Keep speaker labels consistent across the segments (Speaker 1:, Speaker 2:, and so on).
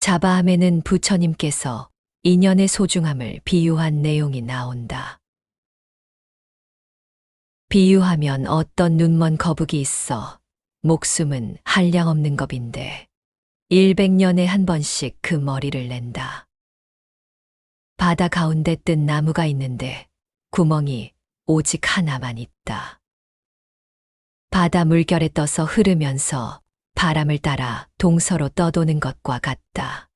Speaker 1: 자바함에는 부처님께서 인연의 소중함을 비유한 내용이 나온다. 비유하면 어떤 눈먼 거북이 있어 목숨은 한량없는 겁인데 100년에 한 번씩 그 머리를 낸다. 바다 가운데 뜬 나무가 있는데 구멍이 오직 하나만 있다. 바다 물결에 떠서 흐르면서 바람을 따라 동서로 떠도는 것과 같다.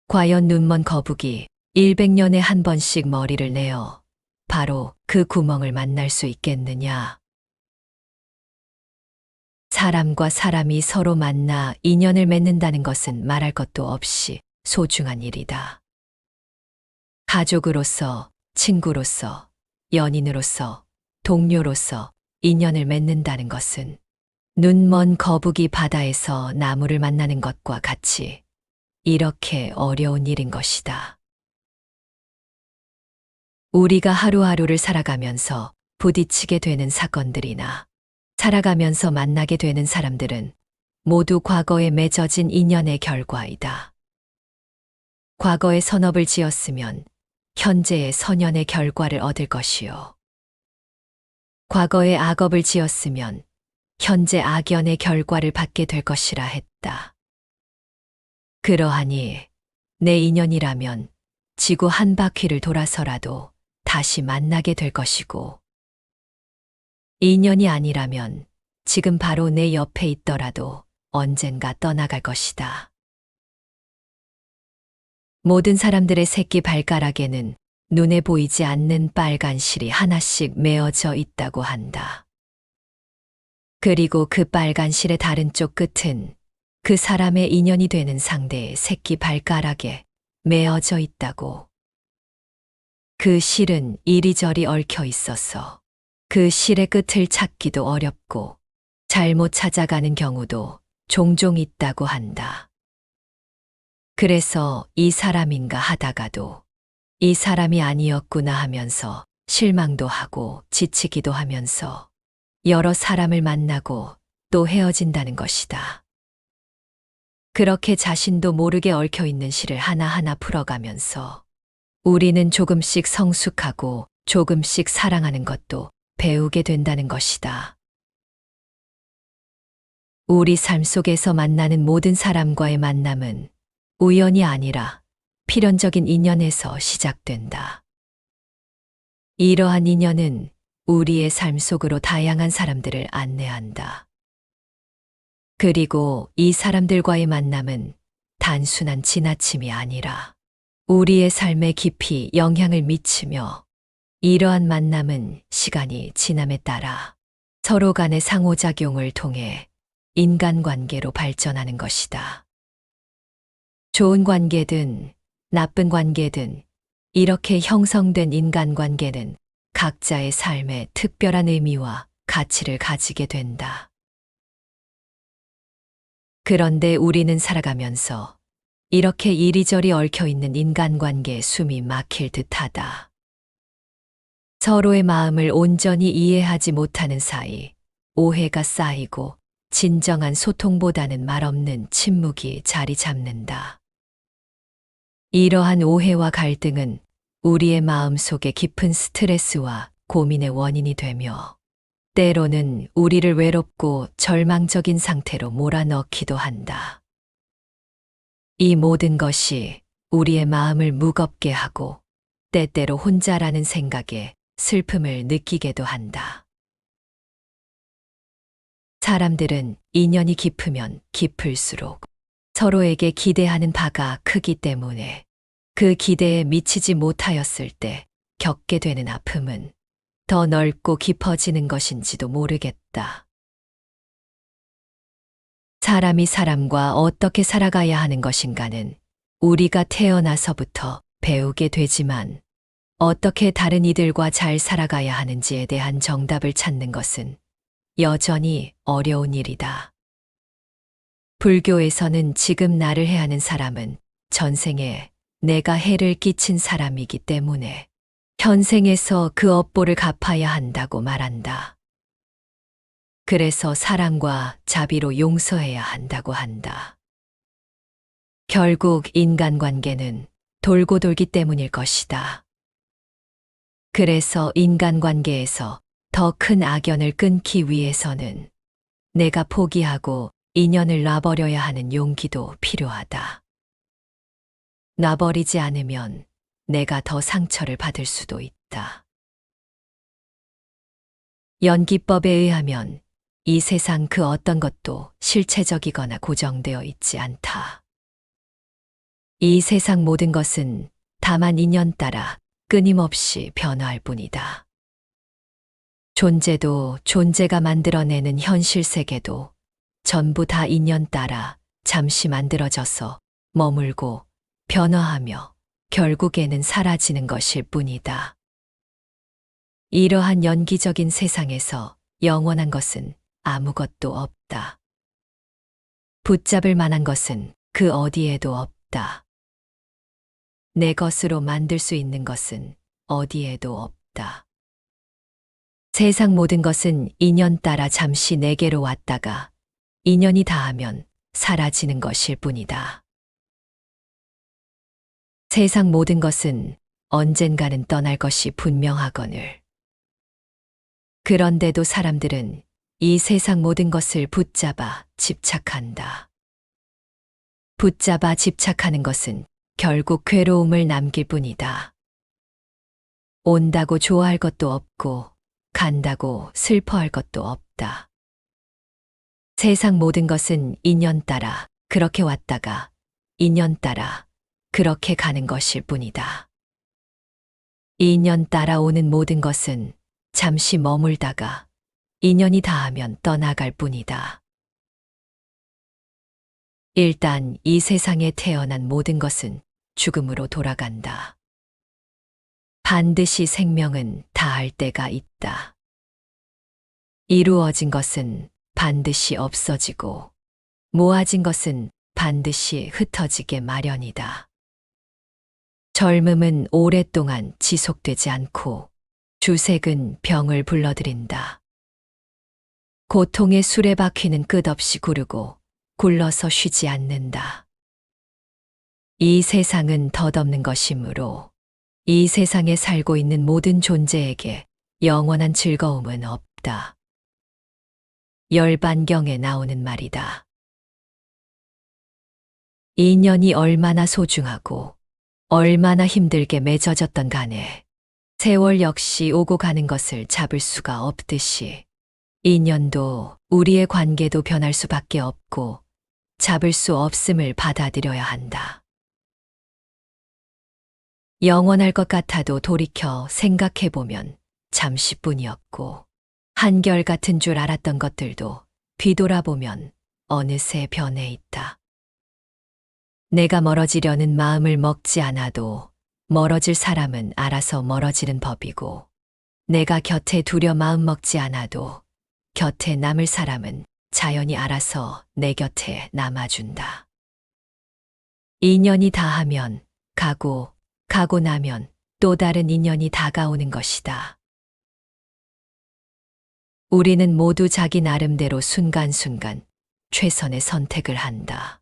Speaker 1: 과연 눈먼 거북이 100년에 한 번씩 머리를 내어 바로 그 구멍을 만날 수 있겠느냐? 사람과 사람이 서로 만나 인연을 맺는다는 것은 말할 것도 없이 소중한 일이다. 가족으로서, 친구로서, 연인으로서, 동료로서 인연을 맺는다는 것은 눈먼 거북이 바다에서 나무를 만나는 것과 같이 이렇게 어려운 일인 것이다. 우리가 하루하루를 살아가면서 부딪히게 되는 사건들이나 살아가면서 만나게 되는 사람들은 모두 과거에 맺어진 인연의 결과이다. 과거에 선업을 지었으면 현재의 선연의 결과를 얻을 것이요. 과거에 악업을 지었으면 현재 악연의 결과를 받게 될 것이라 했다. 그러하니 내 인연이라면 지구 한 바퀴를 돌아서라도 다시 만나게 될 것이고, 인연이 아니라면 지금 바로 내 옆에 있더라도 언젠가 떠나갈 것이다. 모든 사람들의 새끼 발가락에는 눈에 보이지 않는 빨간 실이 하나씩 메어져 있다고 한다. 그리고 그 빨간 실의 다른 쪽 끝은 그 사람의 인연이 되는 상대의 새끼 발가락에 메어져 있다고. 그 실은 이리저리 얽혀 있어서 그 실의 끝을 찾기도 어렵고 잘못 찾아가는 경우도 종종 있다고 한다. 그래서 이 사람인가 하다가도 이 사람이 아니었구나 하면서 실망도 하고 지치기도 하면서 여러 사람을 만나고 또 헤어진다는 것이다. 그렇게 자신도 모르게 얽혀 있는 실을 하나하나 풀어가면서 우리는 조금씩 성숙하고 조금씩 사랑하는 것도 배우게 된다는 것이다. 우리 삶 속에서 만나는 모든 사람과의 만남은 우연이 아니라 필연적인 인연에서 시작된다. 이러한 인연은 우리의 삶 속으로 다양한 사람들을 안내한다. 그리고 이 사람들과의 만남은 단순한 지나침이 아니라 우리의 삶에 깊이 영향을 미치며 이러한 만남은 시간이 지남에 따라 서로 간의 상호작용을 통해 인간관계로 발전하는 것이다. 좋은 관계든 나쁜 관계든 이렇게 형성된 인간관계는 각자의 삶에 특별한 의미와 가치를 가지게 된다. 그런데 우리는 살아가면서 이렇게 이리저리 얽혀 있는 인간관계에 숨이 막힐 듯하다. 서로의 마음을 온전히 이해하지 못하는 사이 오해가 쌓이고 진정한 소통보다는 말없는 침묵이 자리 잡는다. 이러한 오해와 갈등은 우리의 마음 속에 깊은 스트레스와 고민의 원인이 되며 때로는 우리를 외롭고 절망적인 상태로 몰아넣기도 한다. 이 모든 것이 우리의 마음을 무겁게 하고 때때로 혼자라는 생각에 슬픔을 느끼게도 한다. 사람들은 인연이 깊으면 깊을수록 서로에게 기대하는 바가 크기 때문에 그 기대에 미치지 못하였을 때 겪게 되는 아픔은 더 넓고 깊어지는 것인지도 모르겠다. 사람이 사람과 어떻게 살아가야 하는 것인가는 우리가 태어나서부터 배우게 되지만 어떻게 다른 이들과 잘 살아가야 하는지에 대한 정답을 찾는 것은 여전히 어려운 일이다. 불교에서는 지금 나를 해하는 사람은 전생에 내가 해를 끼친 사람이기 때문에 현생에서 그 업보를 갚아야 한다고 말한다. 그래서 사랑과 자비로 용서해야 한다고 한다. 결국 인간관계는 돌고 돌기 때문일 것이다. 그래서 인간관계에서 더 큰 악연을 끊기 위해서는 내가 포기하고 인연을 놔버려야 하는 용기도 필요하다. 놔버리지 않으면 내가 더 상처를 받을 수도 있다. 연기법에 의하면 이 세상 그 어떤 것도 실체적이거나 고정되어 있지 않다. 이 세상 모든 것은 다만 인연 따라 끊임없이 변화할 뿐이다. 존재도 존재가 만들어내는 현실 세계도 전부 다 인연 따라 잠시 만들어져서 머물고 변화하며 결국에는 사라지는 것일 뿐이다. 이러한 연기적인 세상에서 영원한 것은 아무것도 없다. 붙잡을 만한 것은 그 어디에도 없다. 내 것으로 만들 수 있는 것은 어디에도 없다. 세상 모든 것은 인연 따라 잠시 내게로 왔다가 인연이 다하면 사라지는 것일 뿐이다. 세상 모든 것은 언젠가는 떠날 것이 분명하거늘. 그런데도 사람들은 이 세상 모든 것을 붙잡아 집착한다. 붙잡아 집착하는 것은 결국 괴로움을 남길 뿐이다. 온다고 좋아할 것도 없고 간다고 슬퍼할 것도 없다. 세상 모든 것은 인연 따라 그렇게 왔다가 인연 따라 그렇게 가는 것일 뿐이다. 인연 따라 오는 모든 것은 잠시 머물다가 인연이 다하면 떠나갈 뿐이다. 일단 이 세상에 태어난 모든 것은 죽음으로 돌아간다. 반드시 생명은 다할 때가 있다. 이루어진 것은 반드시 없어지고 모아진 것은 반드시 흩어지게 마련이다. 젊음은 오랫동안 지속되지 않고 주색은 병을 불러들인다. 고통의 수레바퀴는 끝없이 구르고 굴러서 쉬지 않는다. 이 세상은 덧없는 것이므로 이 세상에 살고 있는 모든 존재에게 영원한 즐거움은 없다. 열반경에 나오는 말이다. 인연이 얼마나 소중하고 얼마나 힘들게 맺어졌던 간에 세월 역시 오고 가는 것을 잡을 수가 없듯이 인연도 우리의 관계도 변할 수밖에 없고 잡을 수 없음을 받아들여야 한다. 영원할 것 같아도 돌이켜 생각해보면 잠시뿐이었고 한결같은 줄 알았던 것들도 뒤돌아보면 어느새 변해 있다. 내가 멀어지려는 마음을 먹지 않아도 멀어질 사람은 알아서 멀어지는 법이고 내가 곁에 두려 마음 먹지 않아도 곁에 남을 사람은 자연히 알아서 내 곁에 남아준다. 인연이 다하면 가고 나면 또 다른 인연이 다가오는 것이다. 우리는 모두 자기 나름대로 순간순간 최선의 선택을 한다.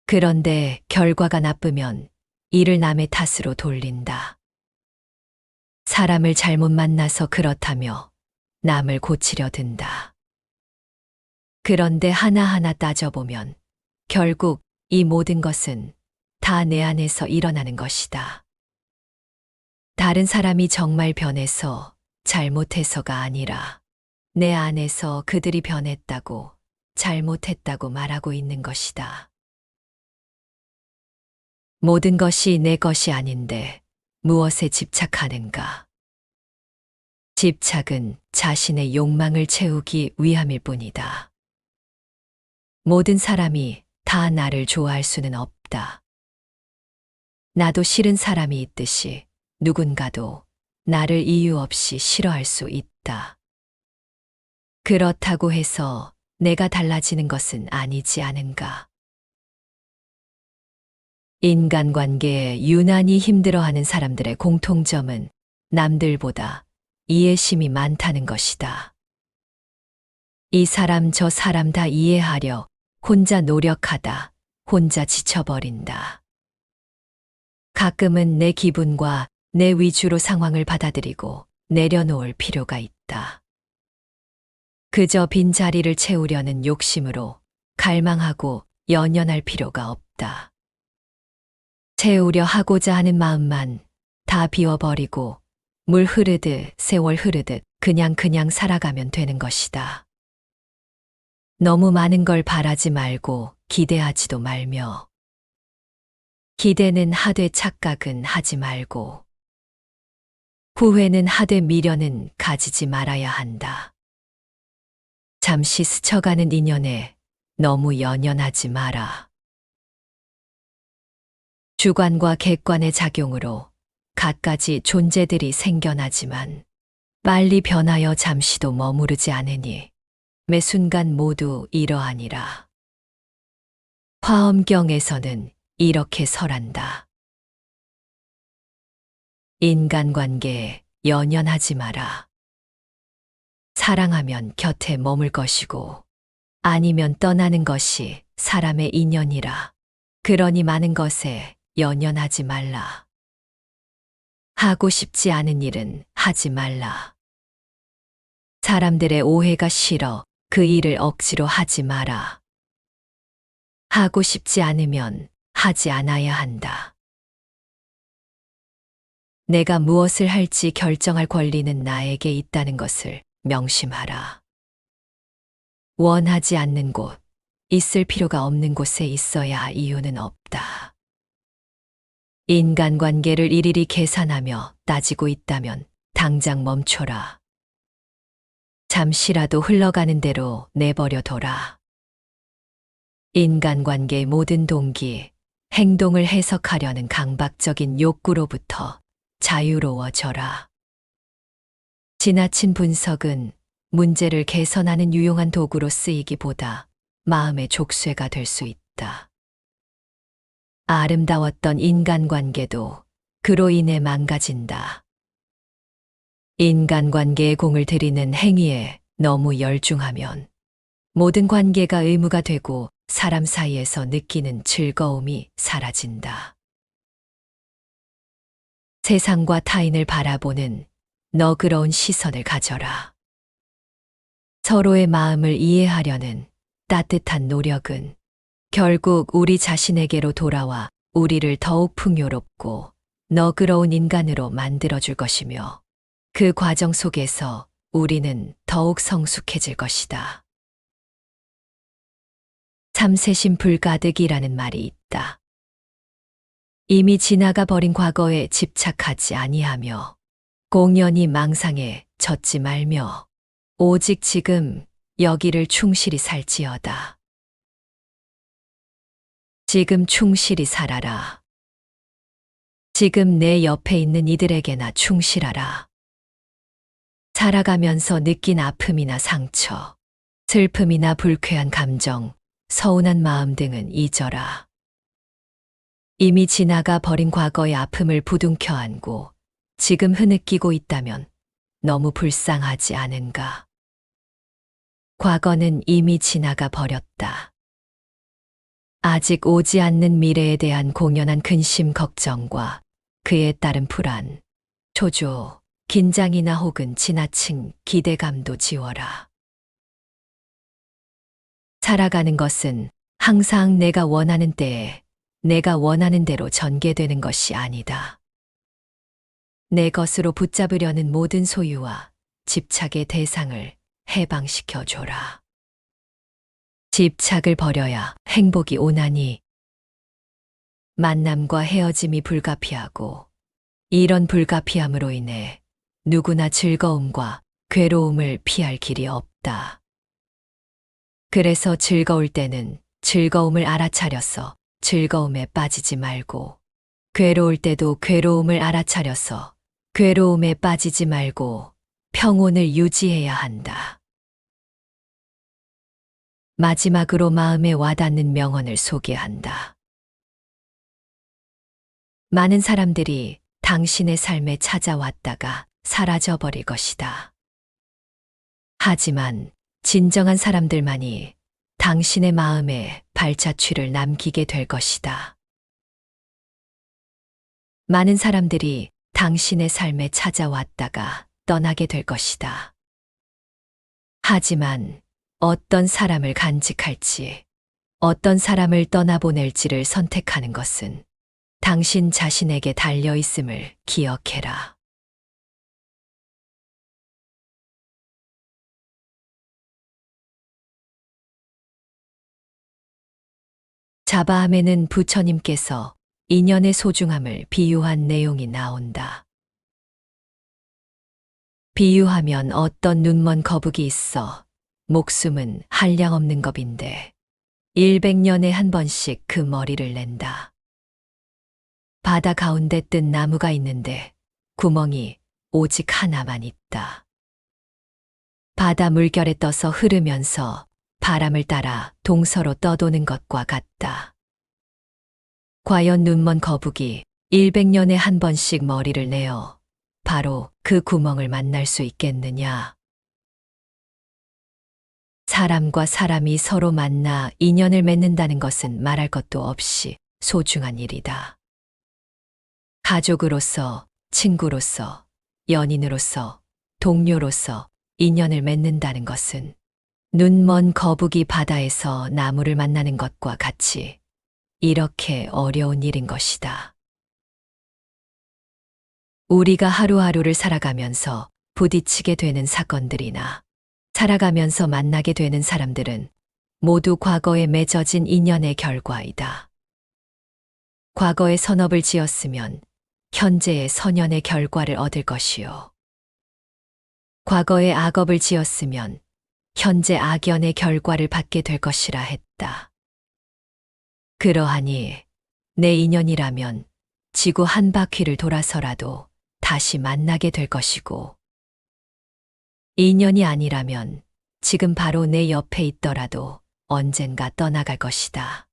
Speaker 1: 그런데 결과가 나쁘면 이를 남의 탓으로 돌린다. 사람을 잘못 만나서 그렇다며 남을 고치려 든다. 그런데 하나하나 따져보면 결국 이 모든 것은 다 내 안에서 일어나는 것이다. 다른 사람이 정말 변해서 잘못해서가 아니라 내 안에서 그들이 변했다고 잘못했다고 말하고 있는 것이다. 모든 것이 내 것이 아닌데 무엇에 집착하는가? 집착은 자신의 욕망을 채우기 위함일 뿐이다. 모든 사람이 다 나를 좋아할 수는 없다. 나도 싫은 사람이 있듯이 누군가도 나를 이유 없이 싫어할 수 있다. 그렇다고 해서 내가 달라지는 것은 아니지 않은가? 인간관계에 유난히 힘들어하는 사람들의 공통점은 남들보다 이해심이 많다는 것이다. 이 사람 저 사람 다 이해하려 혼자 노력하다 혼자 지쳐버린다. 가끔은 내 기분과 내 위주로 상황을 받아들이고 내려놓을 필요가 있다. 그저 빈자리를 채우려는 욕심으로 갈망하고 연연할 필요가 없다. 채우려 하고자 하는 마음만 다 비워버리고 물 흐르듯 세월 흐르듯 그냥 살아가면 되는 것이다. 너무 많은 걸 바라지 말고 기대하지도 말며 기대는 하되 착각은 하지 말고 후회는 하되 미련은 가지지 말아야 한다. 잠시 스쳐가는 인연에 너무 연연하지 마라. 주관과 객관의 작용으로 갖가지 존재들이 생겨나지만 빨리 변하여 잠시도 머무르지 않으니 매 순간 모두 이러하니라. 화엄경에서는 이렇게 설한다. 인간관계에 연연하지 마라. 사랑하면 곁에 머물 것이고 아니면 떠나는 것이 사람의 인연이라. 그러니 많은 것에 연연하지 말라. 하고 싶지 않은 일은 하지 말라. 사람들의 오해가 싫어 그 일을 억지로 하지 마라. 하고 싶지 않으면 하지 않아야 한다. 내가 무엇을 할지 결정할 권리는 나에게 있다는 것을 명심하라. 원하지 않는 곳, 있을 필요가 없는 곳에 있어야 이유는 없다. 인간관계를 일일이 계산하며 따지고 있다면 당장 멈춰라. 잠시라도 흘러가는 대로 내버려 둬라. 인간관계의 모든 동기, 행동을 해석하려는 강박적인 욕구로부터 자유로워져라. 지나친 분석은 문제를 개선하는 유용한 도구로 쓰이기보다 마음의 족쇄가 될 수 있다. 아름다웠던 인간관계도 그로 인해 망가진다. 인간관계에 공을 들이는 행위에 너무 열중하면 모든 관계가 의무가 되고 사람 사이에서 느끼는 즐거움이 사라진다. 세상과 타인을 바라보는 너그러운 시선을 가져라. 서로의 마음을 이해하려는 따뜻한 노력은 결국 우리 자신에게로 돌아와 우리를 더욱 풍요롭고 너그러운 인간으로 만들어줄 것이며 그 과정 속에서 우리는 더욱 성숙해질 것이다. 참새심 불가득이라는 말이 있다. 이미 지나가 버린 과거에 집착하지 아니하며 공연히 망상에 젖지 말며 오직 지금 여기를 충실히 살지어다. 지금 충실히 살아라. 지금 내 옆에 있는 이들에게나 충실하라. 살아가면서 느낀 아픔이나 상처, 슬픔이나 불쾌한 감정, 서운한 마음 등은 잊어라. 이미 지나가 버린 과거의 아픔을 부둥켜 안고 지금 흐느끼고 있다면 너무 불쌍하지 않은가? 과거는 이미 지나가 버렸다. 아직 오지 않는 미래에 대한 공연한 근심 걱정과 그에 따른 불안, 초조, 긴장이나 혹은 지나친 기대감도 지워라. 살아가는 것은 항상 내가 원하는 때에 내가 원하는 대로 전개되는 것이 아니다. 내 것으로 붙잡으려는 모든 소유와 집착의 대상을 해방시켜 줘라. 집착을 버려야 행복이 오나니 만남과 헤어짐이 불가피하고 이런 불가피함으로 인해 누구나 즐거움과 괴로움을 피할 길이 없다. 그래서 즐거울 때는 즐거움을 알아차려서 즐거움에 빠지지 말고 괴로울 때도 괴로움을 알아차려서 괴로움에 빠지지 말고 평온을 유지해야 한다. 마지막으로 마음에 와닿는 명언을 소개한다. 많은 사람들이 당신의 삶에 찾아왔다가 사라져버릴 것이다. 하지만 진정한 사람들만이 당신의 마음에 발자취를 남기게 될 것이다. 많은 사람들이 당신의 삶에 찾아왔다가 떠나게 될 것이다. 하지만 어떤 사람을 간직할지, 어떤 사람을 떠나보낼지를 선택하는 것은 당신 자신에게 달려 있음을 기억해라. 자바함에는 부처님께서 인연의 소중함을 비유한 내용이 나온다. 비유하면 어떤 눈먼 거북이 있어 목숨은 한량없는 겁인데 100년에 한 번씩 그 머리를 낸다. 바다 가운데 뜬 나무가 있는데 구멍이 오직 하나만 있다. 바다 물결에 떠서 흐르면서 바람을 따라 동서로 떠도는 것과 같다. 과연 눈먼 거북이 100년에 한 번씩 머리를 내어 바로 그 구멍을 만날 수 있겠느냐? 사람과 사람이 서로 만나 인연을 맺는다는 것은 말할 것도 없이 소중한 일이다. 가족으로서, 친구로서, 연인으로서, 동료로서 인연을 맺는다는 것은 눈먼 거북이 바다에서 나무를 만나는 것과 같이 이렇게 어려운 일인 것이다. 우리가 하루하루를 살아가면서 부딪히게 되는 사건들이나 살아가면서 만나게 되는 사람들은 모두 과거에 맺어진 인연의 결과이다. 과거에 선업을 지었으면 현재의 선연의 결과를 얻을 것이요. 과거에 악업을 지었으면 현재 악연의 결과를 받게 될 것이라 했다. 그러하니 내 인연이라면 지구 한 바퀴를 돌아서라도 다시 만나게 될 것이고, 인연이 아니라면 지금 바로 내 옆에 있더라도 언젠가 떠나갈 것이다.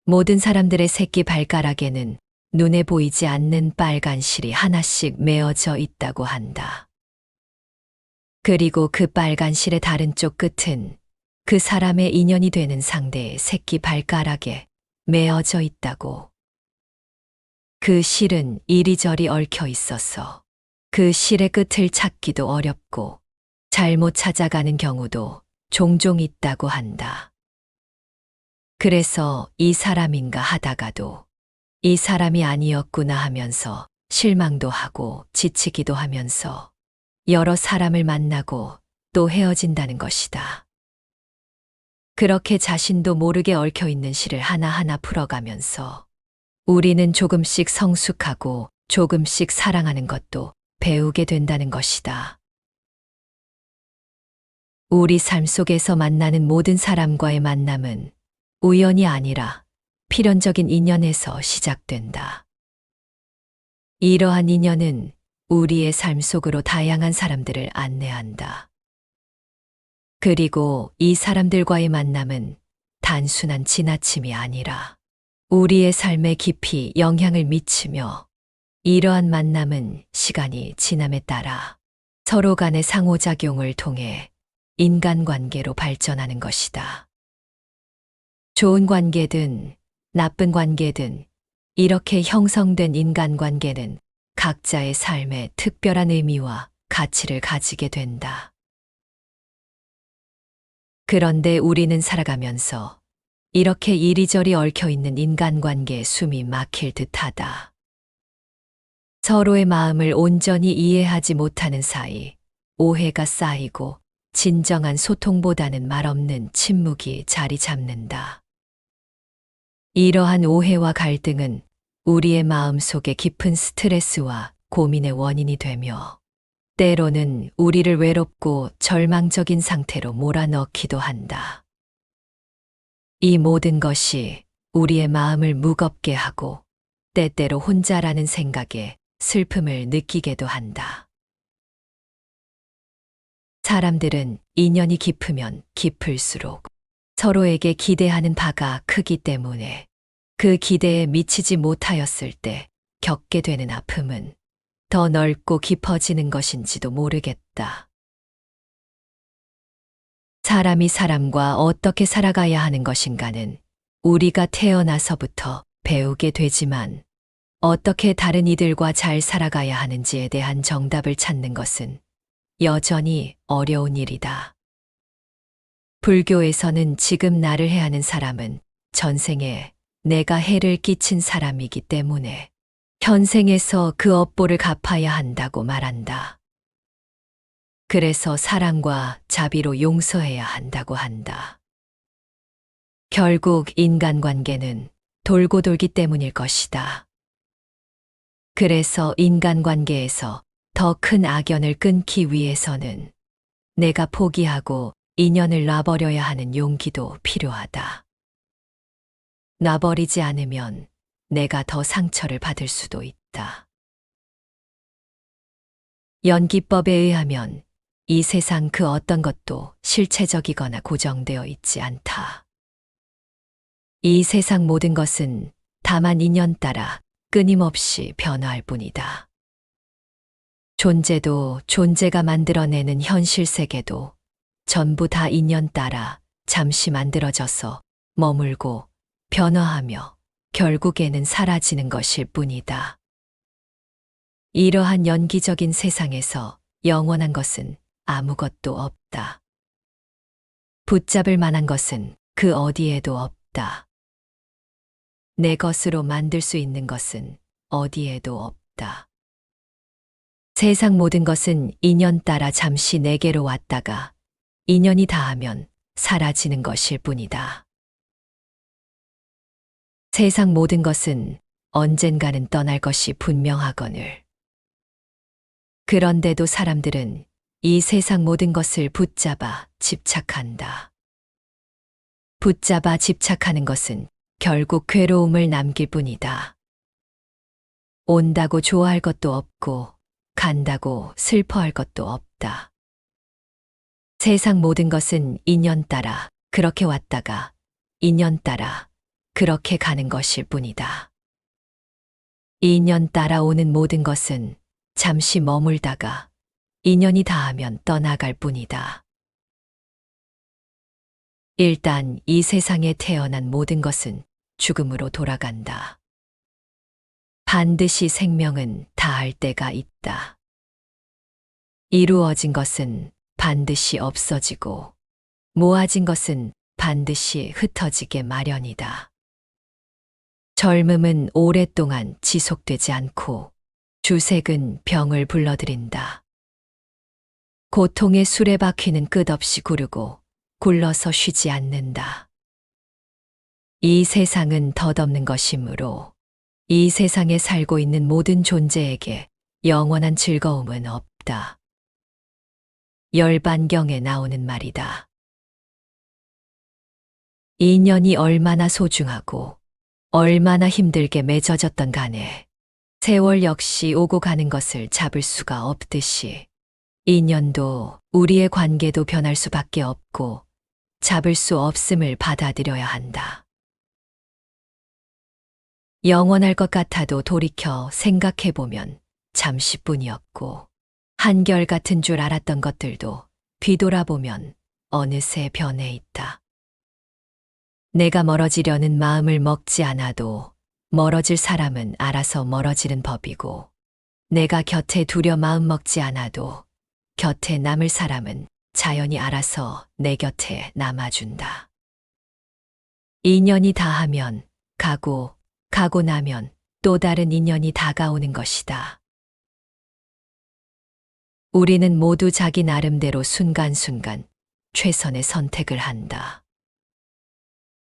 Speaker 1: 모든 사람들의 새끼 발가락에는 눈에 보이지 않는 빨간 실이 하나씩 메어져 있다고 한다. 그리고 그 빨간 실의 다른 쪽 끝은 그 사람의 인연이 되는 상대의 새끼 발가락에 메어져 있다고. 그 실은 이리저리 얽혀 있어서 그 실의 끝을 찾기도 어렵고 잘못 찾아가는 경우도 종종 있다고 한다. 그래서 이 사람인가 하다가도 이 사람이 아니었구나 하면서 실망도 하고 지치기도 하면서 여러 사람을 만나고 또 헤어진다는 것이다. 그렇게 자신도 모르게 얽혀 있는 실을 하나하나 풀어가면서 우리는 조금씩 성숙하고 조금씩 사랑하는 것도 배우게 된다는 것이다. 우리 삶 속에서 만나는 모든 사람과의 만남은 우연이 아니라 필연적인 인연에서 시작된다. 이러한 인연은 우리의 삶 속으로 다양한 사람들을 안내한다. 그리고 이 사람들과의 만남은 단순한 지나침이 아니라 우리의 삶에 깊이 영향을 미치며, 이러한 만남은 시간이 지남에 따라 서로 간의 상호작용을 통해 인간관계로 발전하는 것이다. 좋은 관계든 나쁜 관계든 이렇게 형성된 인간관계는 각자의 삶에 특별한 의미와 가치를 가지게 된다. 그런데 우리는 살아가면서 이렇게 이리저리 얽혀 있는 인간관계에 숨이 막힐 듯하다. 서로의 마음을 온전히 이해하지 못하는 사이 오해가 쌓이고 진정한 소통보다는 말없는 침묵이 자리 잡는다. 이러한 오해와 갈등은 우리의 마음 속에 깊은 스트레스와 고민의 원인이 되며 때로는 우리를 외롭고 절망적인 상태로 몰아넣기도 한다. 이 모든 것이 우리의 마음을 무겁게 하고 때때로 혼자라는 생각에 슬픔을 느끼게도 한다. 사람들은 인연이 깊으면 깊을수록 서로에게 기대하는 바가 크기 때문에 그 기대에 미치지 못하였을 때 겪게 되는 아픔은 더 넓고 깊어지는 것인지도 모르겠다. 사람이 사람과 어떻게 살아가야 하는 것인가는 우리가 태어나서부터 배우게 되지만 어떻게 다른 이들과 잘 살아가야 하는지에 대한 정답을 찾는 것은 여전히 어려운 일이다. 불교에서는 지금 나를 해하는 사람은 전생에 내가 해를 끼친 사람이기 때문에 현생에서 그 업보를 갚아야 한다고 말한다. 그래서 사랑과 자비로 용서해야 한다고 한다. 결국 인간관계는 돌고 돌기 때문일 것이다. 그래서 인간관계에서 더 큰 악연을 끊기 위해서는 내가 포기하고 인연을 놔버려야 하는 용기도 필요하다. 놔버리지 않으면 내가 더 상처를 받을 수도 있다. 연기법에 의하면 이 세상 그 어떤 것도 실체적이거나 고정되어 있지 않다. 이 세상 모든 것은 다만 인연 따라 끊임없이 변화할 뿐이다. 존재도 존재가 만들어내는 현실 세계도 전부 다 인연 따라 잠시 만들어져서 머물고 변화하며 결국에는 사라지는 것일 뿐이다. 이러한 연기적인 세상에서 영원한 것은 아무것도 없다. 붙잡을 만한 것은 그 어디에도 없다. 내 것으로 만들 수 있는 것은 어디에도 없다. 세상 모든 것은 인연 따라 잠시 내게로 왔다가 인연이 다하면 사라지는 것일 뿐이다. 세상 모든 것은 언젠가는 떠날 것이 분명하거늘. 그런데도 사람들은 이 세상 모든 것을 붙잡아 집착한다. 붙잡아 집착하는 것은 결국 괴로움을 남길 뿐이다. 온다고 좋아할 것도 없고 간다고 슬퍼할 것도 없다. 세상 모든 것은 인연 따라 그렇게 왔다가 인연 따라 그렇게 가는 것일 뿐이다. 인연 따라 오는 모든 것은 잠시 머물다가 인연이 다하면 떠나갈 뿐이다. 일단 이 세상에 태어난 모든 것은 죽음으로 돌아간다. 반드시 생명은 다할 때가 있다. 이루어진 것은 반드시 없어지고 모아진 것은 반드시 흩어지게 마련이다. 젊음은 오랫동안 지속되지 않고 주색은 병을 불러들인다. 고통의 수레바퀴는 끝없이 구르고 굴러서 쉬지 않는다. 이 세상은 덧없는 것이므로 이 세상에 살고 있는 모든 존재에게 영원한 즐거움은 없다. 열반경에 나오는 말이다. 인연이 얼마나 소중하고 얼마나 힘들게 맺어졌던 간에 세월 역시 오고 가는 것을 잡을 수가 없듯이 인연도 우리의 관계도 변할 수밖에 없고 잡을 수 없음을 받아들여야 한다. 영원할 것 같아도 돌이켜 생각해보면 잠시뿐이었고 한결같은 줄 알았던 것들도 뒤돌아보면 어느새 변해 있다. 내가 멀어지려는 마음을 먹지 않아도 멀어질 사람은 알아서 멀어지는 법이고 내가 곁에 두려 마음 먹지 않아도 곁에 남을 사람은 자연히 알아서 내 곁에 남아준다. 인연이 다하면 가고 나면 또 다른 인연이 다가오는 것이다. 우리는 모두 자기 나름대로 순간순간 최선의 선택을 한다.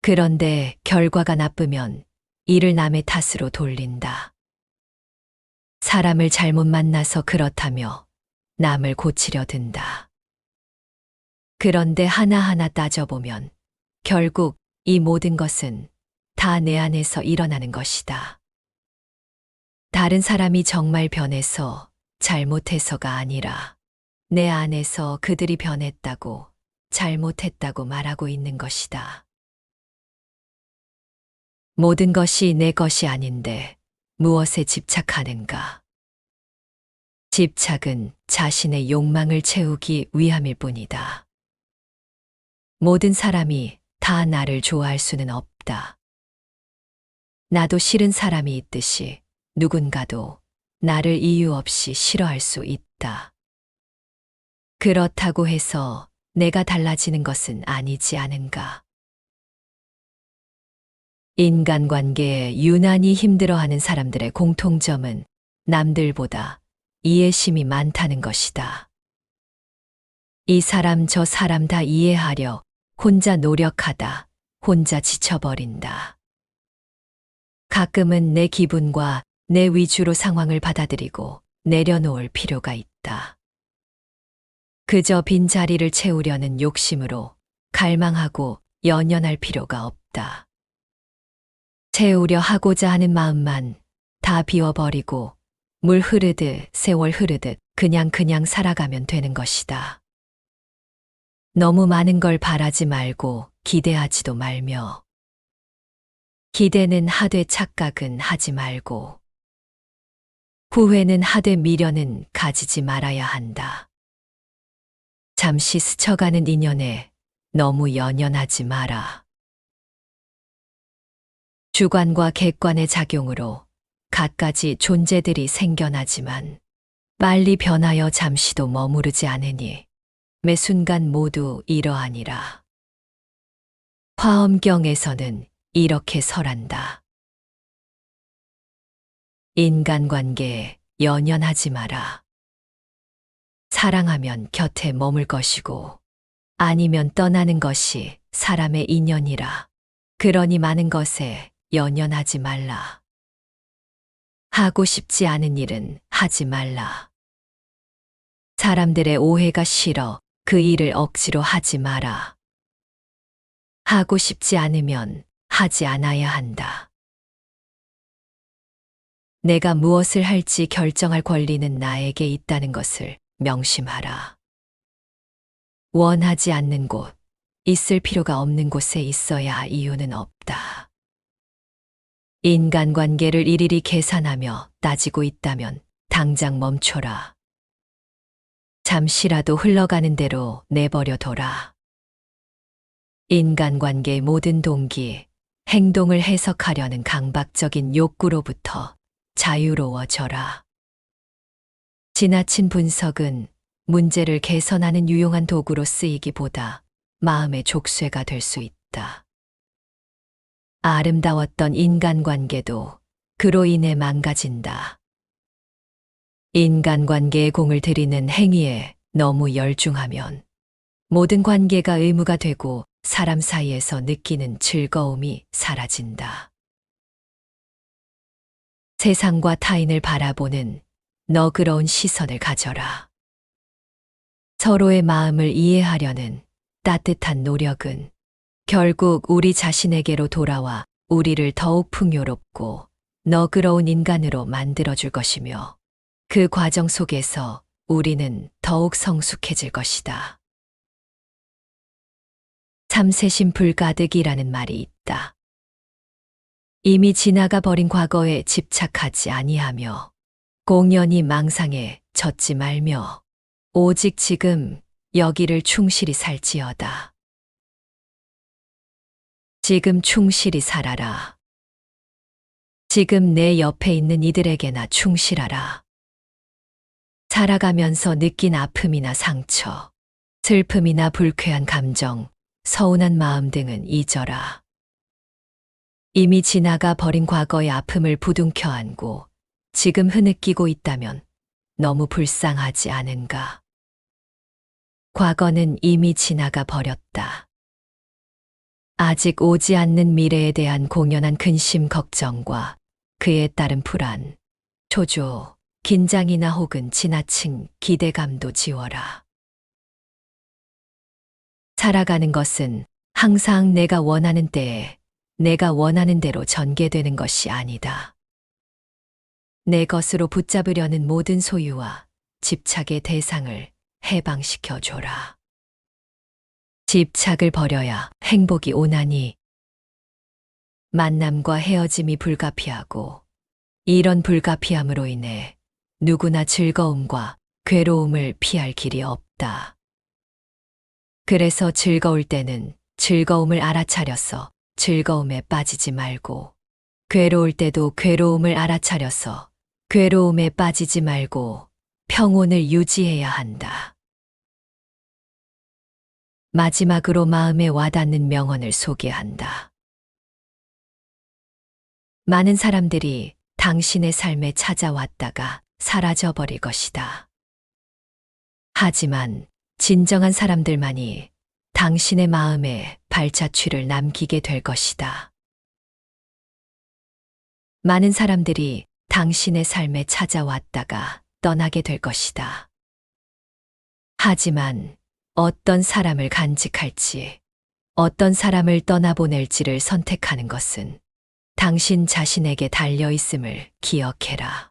Speaker 1: 그런데 결과가 나쁘면 이를 남의 탓으로 돌린다. 사람을 잘못 만나서 그렇다며 남을 고치려 든다. 그런데 하나하나 따져보면 결국 이 모든 것은 다 내 안에서 일어나는 것이다. 다른 사람이 정말 변해서 잘못해서가 아니라 내 안에서 그들이 변했다고 잘못했다고 말하고 있는 것이다. 모든 것이 내 것이 아닌데 무엇에 집착하는가? 집착은 자신의 욕망을 채우기 위함일 뿐이다. 모든 사람이 다 나를 좋아할 수는 없다. 나도 싫은 사람이 있듯이 누군가도 나를 이유 없이 싫어할 수 있다. 그렇다고 해서 내가 달라지는 것은 아니지 않은가. 인간관계에 유난히 힘들어하는 사람들의 공통점은 남들보다 이해심이 많다는 것이다. 이 사람 저 사람 다 이해하려 혼자 노력하다 혼자 지쳐버린다. 가끔은 내 기분과 내 위주로 상황을 받아들이고 내려놓을 필요가 있다. 그저 빈자리를 채우려는 욕심으로 갈망하고 연연할 필요가 없다. 채우려 하고자 하는 마음만 다 비워버리고 물 흐르듯 세월 흐르듯 그냥 살아가면 되는 것이다. 너무 많은 걸 바라지 말고 기대하지도 말며 기대는 하되 착각은 하지 말고 후회는 하되 미련은 가지지 말아야 한다. 잠시 스쳐가는 인연에 너무 연연하지 마라. 주관과 객관의 작용으로 갖가지 존재들이 생겨나지만 빨리 변하여 잠시도 머무르지 않으니 매 순간 모두 이러하니라. 화엄경에서는 이렇게 설한다. 인간관계에 연연하지 마라. 사랑하면 곁에 머물 것이고 아니면 떠나는 것이 사람의 인연이라. 그러니 많은 것에 연연하지 말라. 하고 싶지 않은 일은 하지 말라. 사람들의 오해가 싫어 그 일을 억지로 하지 마라. 하고 싶지 않으면 하지 않아야 한다. 내가 무엇을 할지 결정할 권리는 나에게 있다는 것을 명심하라. 원하지 않는 곳, 있을 필요가 없는 곳에 있어야 이유는 없다. 인간관계를 일일이 계산하며 따지고 있다면 당장 멈춰라. 잠시라도 흘러가는 대로 내버려 둬라. 인간관계의 모든 동기, 행동을 해석하려는 강박적인 욕구로부터 자유로워져라. 지나친 분석은 문제를 개선하는 유용한 도구로 쓰이기보다 마음의 족쇄가 될 수 있다. 아름다웠던 인간관계도 그로 인해 망가진다. 인간관계에 공을 들이는 행위에 너무 열중하면 모든 관계가 의무가 되고 사람 사이에서 느끼는 즐거움이 사라진다. 세상과 타인을 바라보는 너그러운 시선을 가져라. 서로의 마음을 이해하려는 따뜻한 노력은 결국 우리 자신에게로 돌아와 우리를 더욱 풍요롭고 너그러운 인간으로 만들어줄 것이며 그 과정 속에서 우리는 더욱 성숙해질 것이다. 참새심 불가득이라는 말이 있다. 이미 지나가 버린 과거에 집착하지 아니하며 공연히 망상에 젖지 말며 오직 지금 여기를 충실히 살지어다. 지금 충실히 살아라. 지금 내 옆에 있는 이들에게나 충실하라. 살아가면서 느낀 아픔이나 상처, 슬픔이나 불쾌한 감정, 서운한 마음 등은 잊어라. 이미 지나가 버린 과거의 아픔을 부둥켜 안고 지금 흐느끼고 있다면 너무 불쌍하지 않은가. 과거는 이미 지나가 버렸다. 아직 오지 않는 미래에 대한 공연한 근심 걱정과 그에 따른 불안, 초조, 긴장이나 혹은 지나친 기대감도 지워라. 살아가는 것은 항상 내가 원하는 때에 내가 원하는 대로 전개되는 것이 아니다. 내 것으로 붙잡으려는 모든 소유와 집착의 대상을 해방시켜 줘라. 집착을 버려야 행복이 오나니 만남과 헤어짐이 불가피하고 이런 불가피함으로 인해 누구나 즐거움과 괴로움을 피할 길이 없다. 그래서 즐거울 때는 즐거움을 알아차려서 즐거움에 빠지지 말고, 괴로울 때도 괴로움을 알아차려서 괴로움에 빠지지 말고 평온을 유지해야 한다. 마지막으로 마음에 와닿는 명언을 소개한다. 많은 사람들이 당신의 삶에 찾아왔다가 사라져버릴 것이다. 하지만 진정한 사람들만이 당신의 마음에 발자취를 남기게 될 것이다. 많은 사람들이 당신의 삶에 찾아왔다가 떠나게 될 것이다. 하지만 어떤 사람을 간직할지, 어떤 사람을 떠나보낼지를 선택하는 것은 당신 자신에게 달려 있음을 기억해라.